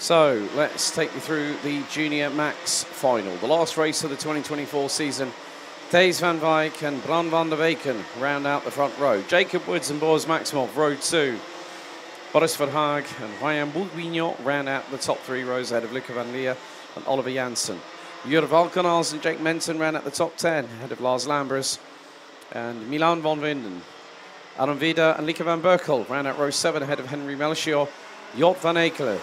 So let's take you through the Junior Max final. The last race of the 2024 season. Thijs van Wijk and Bran van der Weken round out the front row. Jacob Woods and Boris Maximov, row 2. Boris Verhaag and Ryan Bourguignon round out the top 3 rows ahead of Luca van Leer and Oliver Janssen. Jur Valkenhaus and Jake Menton round out the top 10 ahead of Lars Lambers and Milan van Winden. Adam Vida and Lieke van Berkel round out row 7 ahead of Henry Melchior, Jort van Ekelen,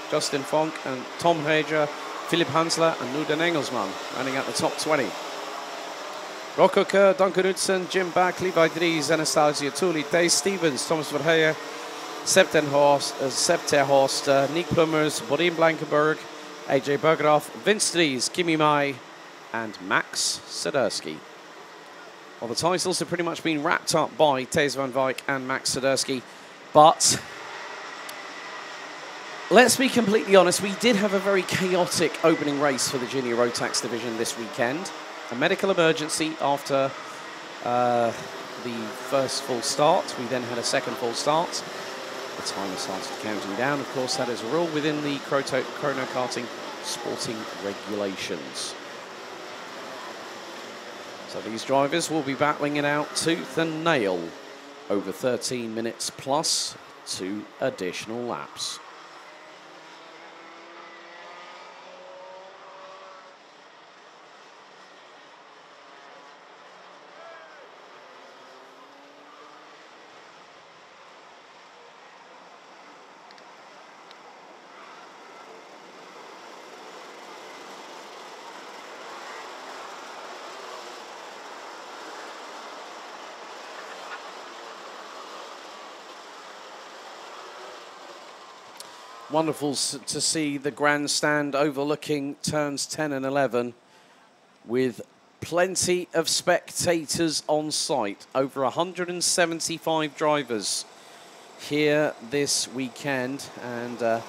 Justin Fonk and Tom Hager, Philip Hansler and Nuden Engelsman rounding out the top 20. Rocco Kerr, Duncan Hudson, Jim Back, Levi Dries, Anastasia Tooley, Thijs Stevens, Thomas Verheijen, Seb Ter Horst, Nick Plummers, Bodin Blankenberg, AJ Bergerath, Vince Dries, Kimi Mai and Max Swiderski. Well, the titles have pretty much been wrapped up by Thijs van Wijk and Max Swiderski, but let's be completely honest, we did have a very chaotic opening race for the Junior Rotax division this weekend. A medical emergency after the first full start. We then had a second full start. The timer started counting down. Of course, that is a rule within the chrono karting sporting regulations. So these drivers will be battling it out tooth and nail over 13 minutes plus 2 additional laps. Wonderful to see the grandstand overlooking turns 10 and 11 with plenty of spectators on site. Over 175 drivers here this weekend. And Dirk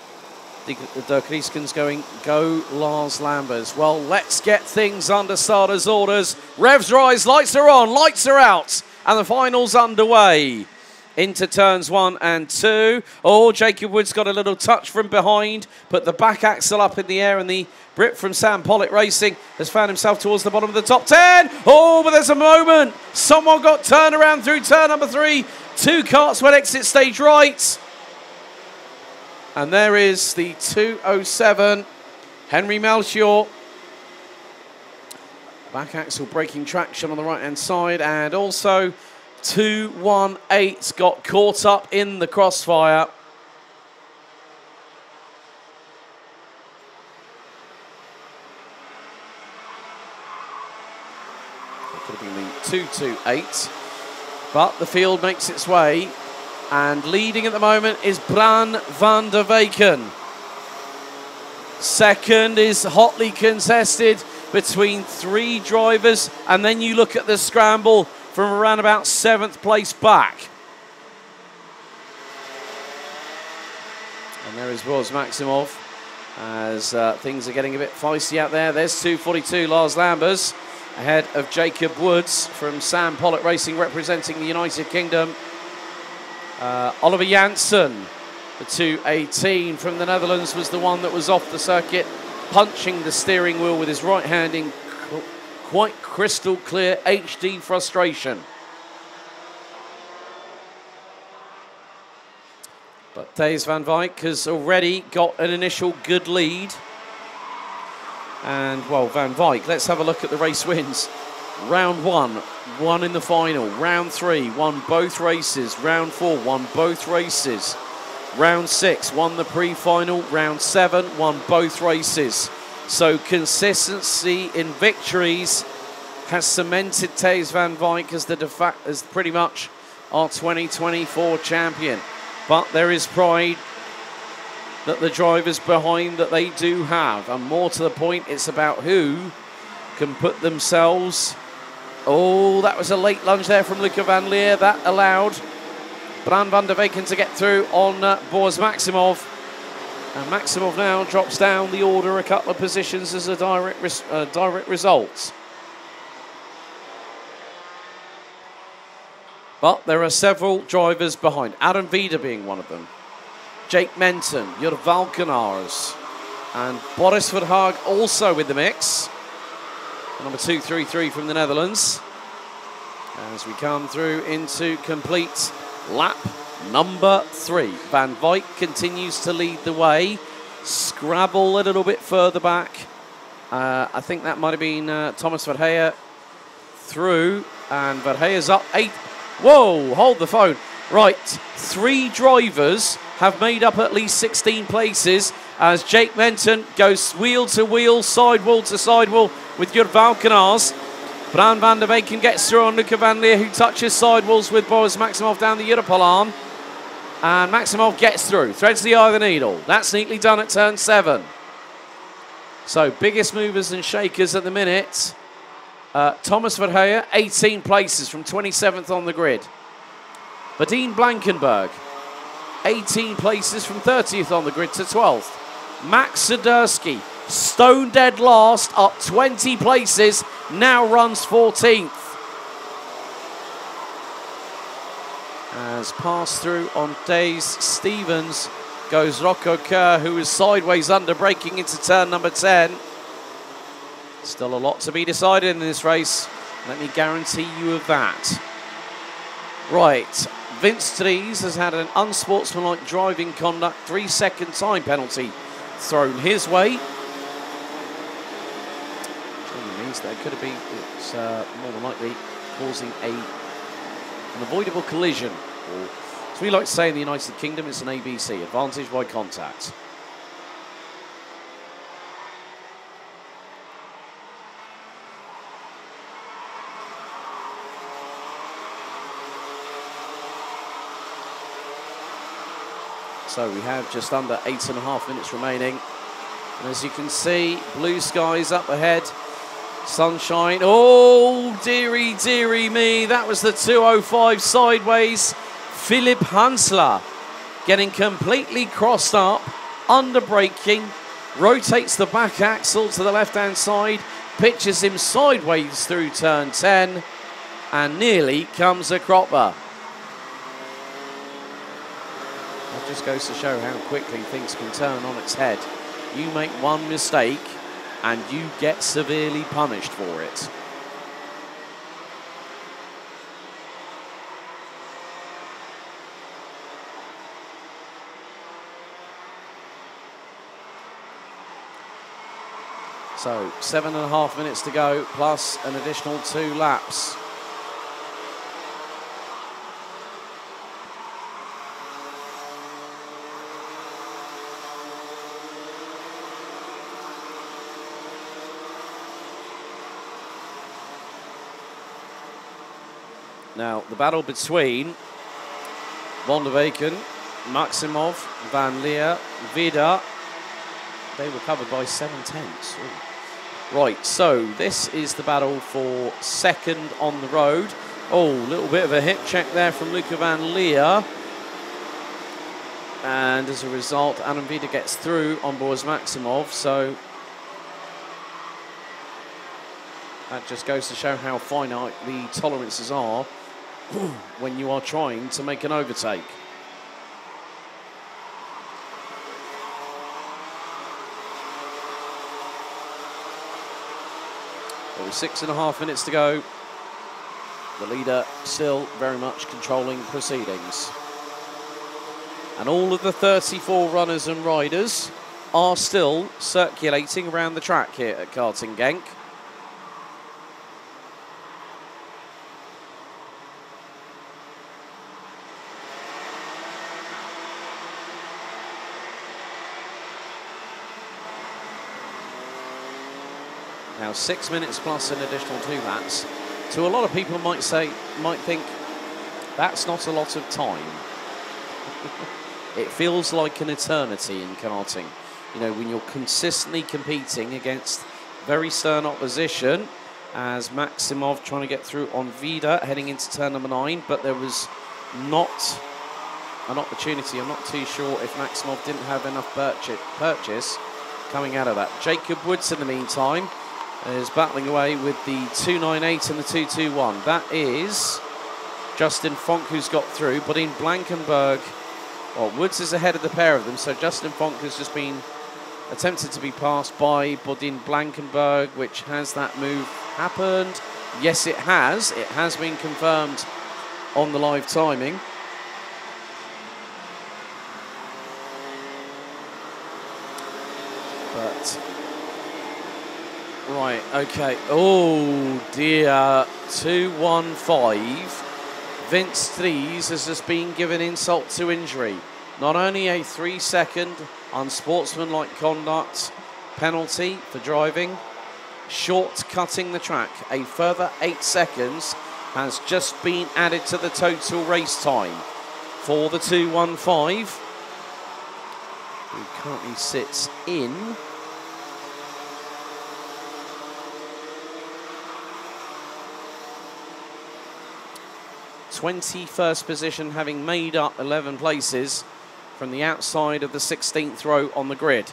Rieskens going, go Lars Lambers. Well, let's get things under starters' orders. Revs rise, lights are on, lights are out. And the final's underway. Into turns 1 and 2. Oh, Jacob Woods got a little touch from behind, put the back axle up in the air, and the Brit from Sam Pollitt Racing has found himself towards the bottom of the top 10. Oh, but there's a moment. Someone got turned around through turn number 3. 2 carts went exit stage right. And there is the 207, Henry Melchior. Back axle breaking traction on the right-hand side, and also 218 got caught up in the crossfire. It could have been the 228, but the field makes its way, and leading at the moment is Bran van der Weken. Second is hotly contested between 3 drivers, and then you look at the scramble from around about 7th place back. And there is Boris Maximov as things are getting a bit feisty out there. There's 242 Lars Lambers ahead of Jacob Woods from Sam Pollitt Racing representing the United Kingdom. Oliver Janssen, the 218 from the Netherlands, was the one that was off the circuit, punching the steering wheel with his right hand in quite crystal clear HD frustration. But Thijs van Wijk has already got an initial good lead. And, well, Van Wijk, let's have a look at the race wins. Round 1, 1 in the final. Round 3, won both races. Round 4, won both races. Round 6, won the pre-final. Round 7, won both races. So consistency in victories has cemented Thijs van Wijk as pretty much our 2024 champion. But there is pride that the drivers behind that they do have. And more to the point, it's about who can put themselves... Oh, that was a late lunge there from Luca van Leer. That allowed Bran van der Weken to get through on Boris Maximov. And Maximov now drops down the order a couple of positions as a direct result. But there are several drivers behind, Adam Vida being one of them. Jake Menton, your Valkenars, and Boris Verhaag also in the mix. Number 233 from the Netherlands. As we come through into complete lap number 3. Van Wijk continues to lead the way. Scrabble a little bit further back. I think that might have been Thomas Verheyen through, and Verheyen's up 8. Whoa, hold the phone. Right, 3 drivers have made up at least 16 places as Jake Menton goes wheel to wheel, sidewall to sidewall with your Valkenars. Bran van der Beken gets through on Luca van Leer, who touches sidewalls with Boris Maximov down the Europolaan. And Maximov gets through, threads the eye of the needle. That's neatly done at turn 7. So, biggest movers and shakers at the minute. Thomas Verheyen, 18 places from 27th on the grid. Badine Blankenberg, 18 places from 30th on the grid to 12th. Max Swiderski, stone dead last, up 20 places, now runs 14th. As pass through on Days Stevens goes Rocco Kerr, who is sideways under, braking into turn number 10. Still a lot to be decided in this race, let me guarantee you of that. Right, Vince Dries has had an unsportsmanlike driving conduct 3-second time penalty thrown his way. Which means that could have been, it's more than likely causing an avoidable collision. Or, as we like to say in the United Kingdom, it's an ABC, advantage by contact. So we have just under 8.5 minutes remaining. And as you can see, blue skies up ahead. Sunshine. Oh, dearie, dearie me. That was the 205 sideways. Philip Hansler getting completely crossed up, under braking, rotates the back axle to the left-hand side, pitches him sideways through turn 10, and nearly comes a cropper. That just goes to show how quickly things can turn on its head. You make one mistake and you get severely punished for it. So 7.5 minutes to go, plus an additional 2 laps. Now, the battle between Van der Beken, Maximov, Van Leer, Vida, they were covered by 7/10. Right, so this is the battle for second on the road. Oh, a little bit of a hip check there from Luca van Leer. And as a result, Adam Vida gets through on Boris Maximov, so that just goes to show how finite the tolerances are when you are trying to make an overtake. With 6.5 minutes to go, the leader still very much controlling proceedings. And all of the 34 runners and riders are still circulating around the track here at Karting Genk. Now 6 minutes plus an additional 2 laps. To a lot of people might think that's not a lot of time. It feels like an eternity in karting. You know, when you're consistently competing against very stern opposition, as Maximov trying to get through on Vida heading into turn number 9, but there was not an opportunity. I'm not too sure if Maximov didn't have enough purchase coming out of that. Jacob Woods, in the meantime, is battling away with the 298 and the 221. That is Justin Fonk who's got through, but in Blankenberg Well, Woods is ahead of the pair of them, so Justin Fonk has just been attempted to be passed by Bodin Blankenberg, which has that move happened? Yes, it has. It has been confirmed on the live timing. But, right, okay. Oh, dear. 2-1-5. Vince Threes has just been given insult to injury. Not only a 3-second unsportsmanlike conduct penalty for driving, short-cutting the track, a further 8 seconds has just been added to the total race time for the 2-1-5, who currently sits in 21st position, having made up 11 places from the outside of the 16th row on the grid.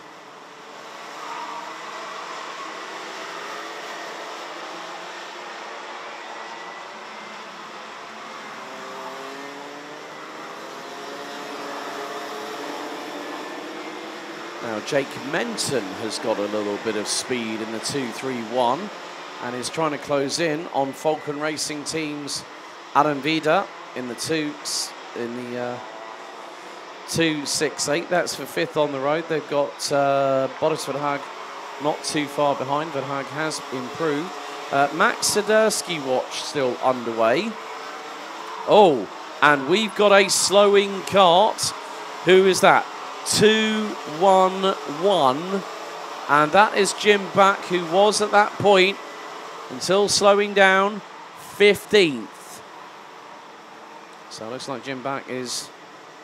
Now Jake Menton has got a little bit of speed in the 2-3-1 and is trying to close in on Falcon Racing Team's Adam Vida in the 2-6-8. That's for 5th on the road. They've got Boris Verhaag not too far behind. Verhaag has improved. Max Swiderski watch still underway. Oh, and we've got a slowing kart. Who is that? 2-1-1. And that is Jim Back, who was at that point, until slowing down, 15th. So it looks like Jim Back is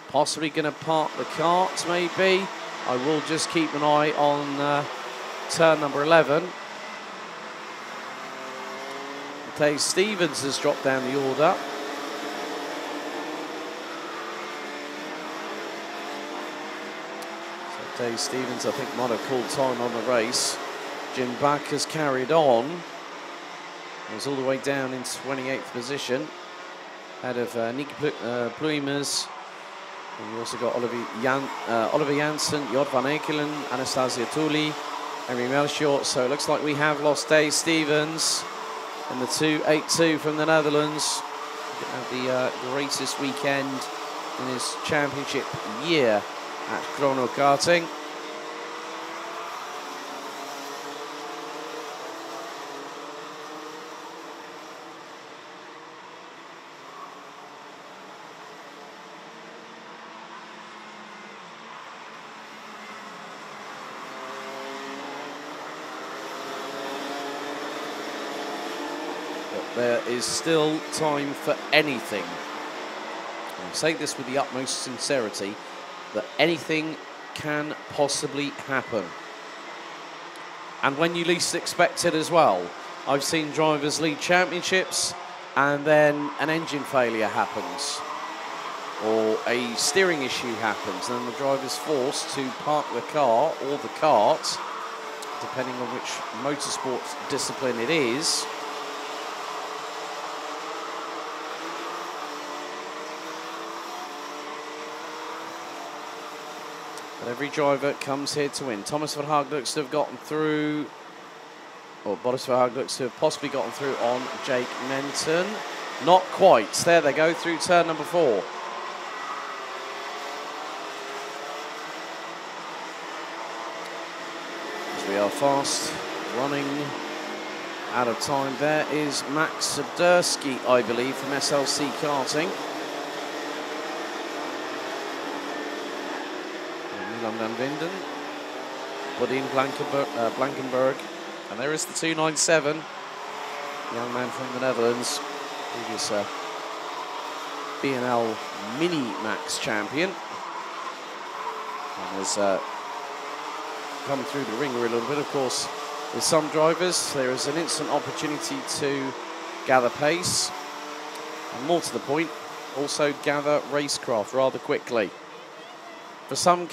possibly going to park the kart, maybe. I will just keep an eye on turn number 11. Dave Stevens has dropped down the order. So Dave Stevens, I think, might have called time on the race. Jim Back has carried on. He's all the way down in 28th position. Ahead of Nicky Pluimers. And we also got Oliver Janssen, Jod van Ekelen, Anastasia Tooley, Henry Melchior. So it looks like we have lost Dave Stevens in the 2-8-2 from the Netherlands. Have the greatest weekend in his championship year at chrono karting. There is still time for anything. I say this with the utmost sincerity, that anything can possibly happen. And when you least expect it as well. I've seen drivers lead championships and then an engine failure happens or a steering issue happens and then the driver's forced to park the car or the kart, depending on which motorsport discipline it is. But every driver comes here to win. Thomas Verhaag looks to have gotten through, or Boris Verhaag looks to have possibly gotten through on Jake Menton. Not quite. There they go through turn number 4. As we are fast running out of time. There is Max Swiderski, I believe, from SLC Karting. Van Vinden, Bodin Blankenberg, and there is the 297, young man from the Netherlands, previous B&L Mini Max champion, and has come through the ringer a little bit. Of course, with some drivers, there is an instant opportunity to gather pace, and more to the point, also gather racecraft rather quickly. For some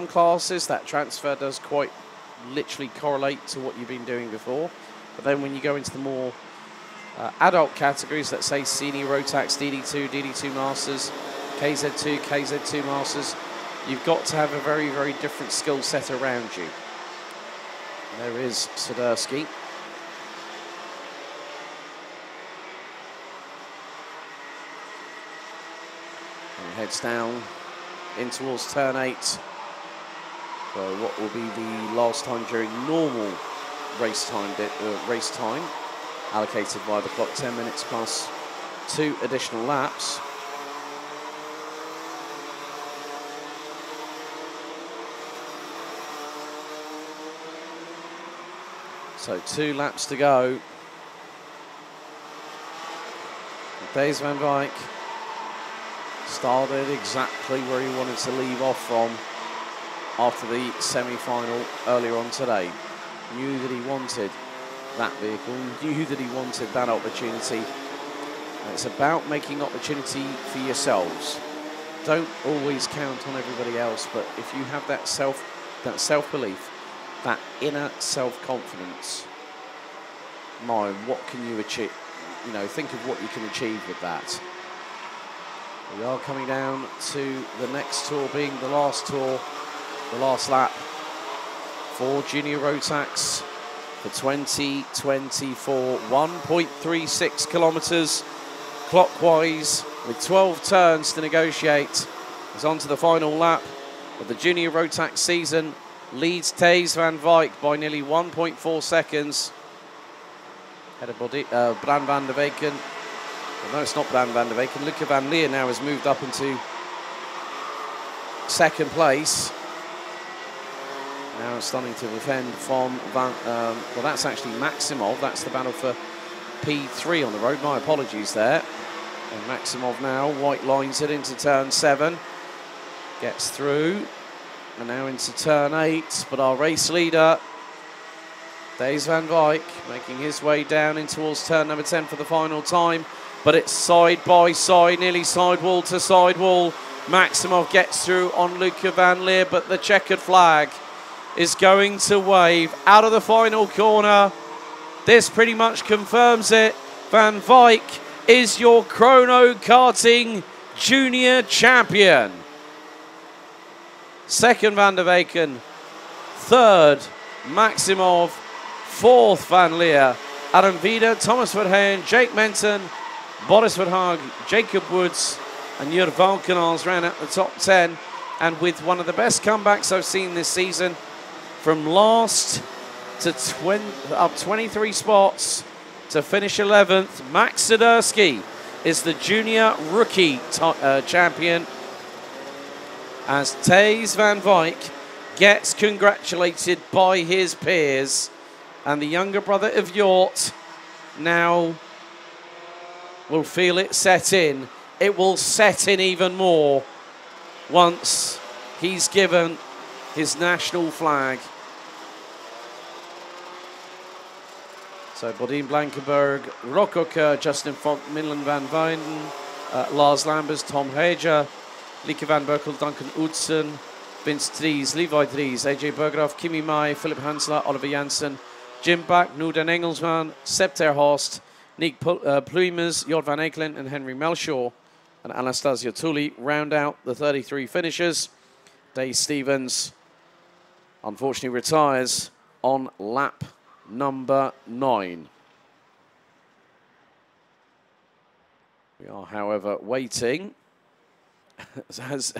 classes, that transfer does quite literally correlate to what you've been doing before. But then when you go into the more adult categories, let's say Senior Rotax, DD2, DD2 Masters, KZ2, KZ2 Masters, you've got to have a very, very different skill set around you. And there is Swiderski. And heads down in towards turn 8. So what will be the last time during normal race time, allocated by the clock, 10 minutes plus 2 additional laps. So 2 laps to go. Thijs van Wijk started exactly where he wanted to leave off from after the semi-final earlier on today. Knew that he wanted that vehicle, knew that he wanted that opportunity. And it's about making opportunity for yourselves. Don't always count on everybody else, but if you have that self-belief, that inner self-confidence, mind, what can you achieve? You know, think of what you can achieve with that. We are coming down to the next tour, being the last tour, the last lap for Junior Rotax for 2024. 1.36 kilometres clockwise with 12 turns to negotiate. It's on to the final lap of the Junior Rotax season. Leads Thijs van Wijk by nearly 1.4 seconds. Head of body, Bran van der Weken. Well, no, it's not Bran van der Weken. Luca van Leer now has moved up into second place. Now starting to defend from well, that's actually Maximov. That's the battle for P3 on the road. My apologies there. And Maximov now white lines it into turn 7. Gets through. And now into turn 8. But our race leader, Thijs van Wijk, making his way down in towards turn number 10 for the final time. But it's side by side, nearly sidewall to sidewall. Maximov gets through on Luca van Leer, but the checkered flag is going to wave out of the final corner. This pretty much confirms it. Van Wijk is your chrono karting junior champion. Second Van der Weken, third Maximov, fourth Van Leer, Adam Vida, Thomas Verheyen, Jake Menton, Boris Verhaag, Jacob Woods and Jur Valkenals ran at the top 10, and with one of the best comebacks I've seen this season, from last to up 23 spots to finish 11th, Max Swiderski is the junior rookie champion, as Thijs van Wijk gets congratulated by his peers, and the younger brother of Jort now will feel it set in. It will set in even more once he's given his national flag. So Bodine Blankenberg, Rocco Kerr, Justin Fonk, Milan van Weyden, Lars Lambers, Tom Heger, Lieke van Berkel, Duncan Oudsen, Vince Dries, Levi Dries, AJ Berggraaf, Kimi Mai, Philip Hansler, Oliver Janssen, Jim Back, Noorden Engelsman, Sepp ter Horst, Nick Pluimers, Jort van Ekelen and Henry Melchior, and Anastasia Tully round out the 33 finishers. Dave Stevens unfortunately retires on lap number 9. We are, however, waiting as,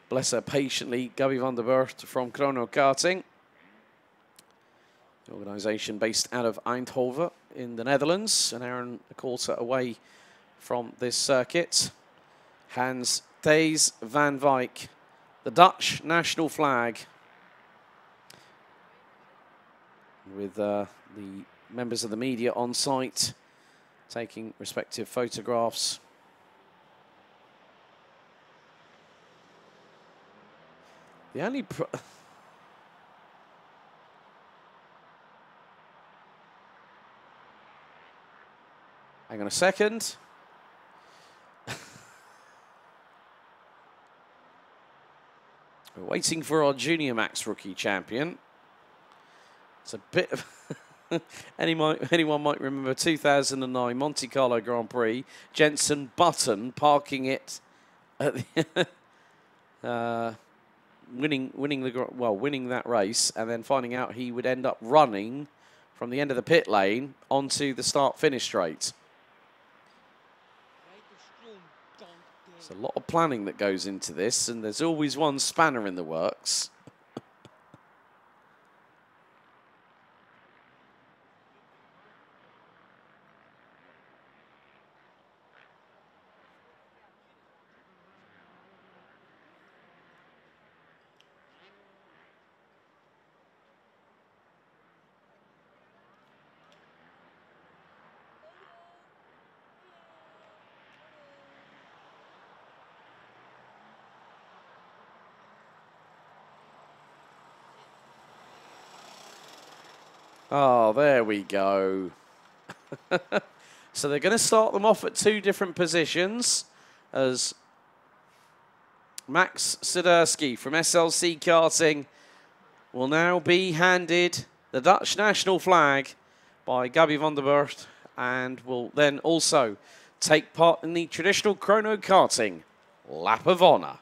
bless her, patiently, Gabby van der Burgt from Chrono Karting, the organisation based out of Eindhoven in the Netherlands, an hour and a quarter away from this circuit, hands Thijs van Wijk the Dutch national flag, with the members of the media on site taking respective photographs. The only hang on a second. We're waiting for our Junior Max rookie champion. It's a bit of anyone might remember 2009 Monte Carlo Grand Prix. Jenson Button parking it at the winning that race, and then finding out he would end up running from the end of the pit lane onto the start-finish straight. There's a lot of planning that goes into this, and there's always one spanner in the works. Oh, there we go. So they're going to start them off at 2 different positions as Max Siderski from SLC Karting will now be handed the Dutch national flag by Gabby van der Burgt, and will then also take part in the traditional chrono karting lap of honour.